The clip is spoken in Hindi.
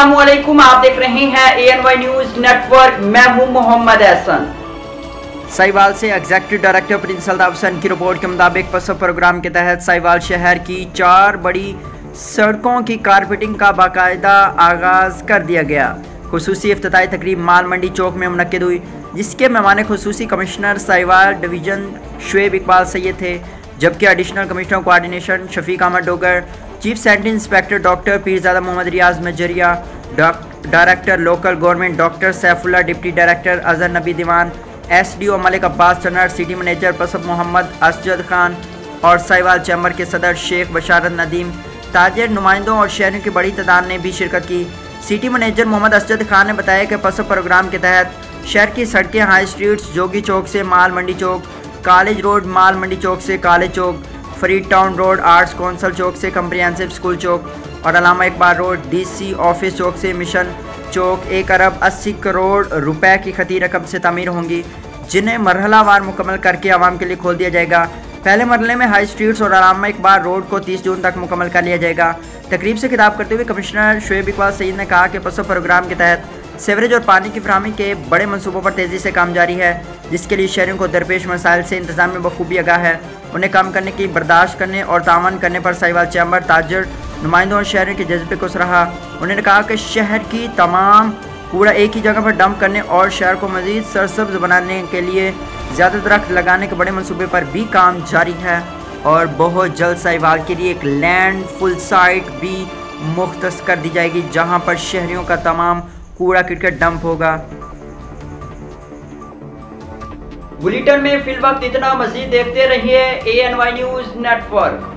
अस्सलामुअलैकुम, आप देख रहे हैं ANY न्यूज नेटवर्क। मैं हूं मोहम्मद एहसन। साहिवाल से executive director Prince Altaf Hussain की रिपोर्ट के मुताबिक पसब प्रोग्राम के तहत साहिवाल शहर की 4 बड़ी सड़कों की कारपेटिंग का बाकायदा आगाज़ कर दिया गया। खुसूसी इफ्तिताही तकरीब माल मंडी चौक में मुनक्किद हुई, जिसके मेहमान खुसूसी कमिश्नर साहिवाल डिवीज़न शुएब इकबाल सैयद थे, जबकि additional commissioner coordination Shafiq Ahmed Dogar, chief central inspector doctor Pirzada Mohammad Riaz मजरिया, director local government doctor Saifullah, deputy director Azhar Nabi Diwan, SDO Malik Abbas टनर, सिटी मैनेजर पसब मोहम्मद असजद खान और साहिवाल चैम्बर के सदर शेख बशारत नदीम, ताजिर, नुमाइंदों और शहरों की बड़ी तादाद ने भी शिरकत की। सिटी मैनेजर मोहम्मद असजद खान ने बताया कि पसब प्रोग्राम के तहत शहर की सड़कें हाई स्ट्रीट्स जोगी चौक से माल मंडी चौक, कॉलेज रोड माल मंडी चौक से कॉलेज चौक, Farid town road arts council चौक से कम्प्रिहेंसिव स्कूल चौक और Allama Iqbal road DC office चौक से मिशन चौक 1 अरब 80 करोड़ रुपए की खती रकम से तामीर होंगी, जिन्हें मरहलावार मुकम्मल करके आवाम के लिए खोल दिया जाएगा। पहले मरहले में हाई स्ट्रीट्स और अलामा इकबाल रोड को 30 जून तक मुकम्मल कर लिया जाएगा। तकरीब से खिताब करते हुए कमिश्नर शुएब इकबाल सैयद ने कहा कि पसब प्रोग्राम के तहत सीवरेज और पानी की फराहमी के बड़े मनसूबों पर तेज़ी से काम जारी है, जिसके लिए शहरों को दरपेश मसाइल से इंतजाम में बखूबी आगाह है। उन्हें काम करने की, बर्दाश्त करने और तावन करने पर साहिवाल चैम्बर, ताजर, नुमाइंदों और शहरों के जज्बे को सराहा। उन्होंने कहा कि शहर की तमाम कूड़ा एक ही जगह पर डंप करने और शहर को मज़ीद सरसब्ज बनाने के लिए ज़्यादा दरख्त लगाने के बड़े मनसूबे पर भी काम जारी है और बहुत जल्द साहिवाल के लिए एक लैंड फुल साइट भी मुख्तस कर दी जाएगी, जहाँ पर शहरियों का तमाम कूड़ा किटकट डंप होगा। बुलेटिन में फिल वक्त इतना, मज़ीद देखते रहिए ANY न्यूज नेटवर्क।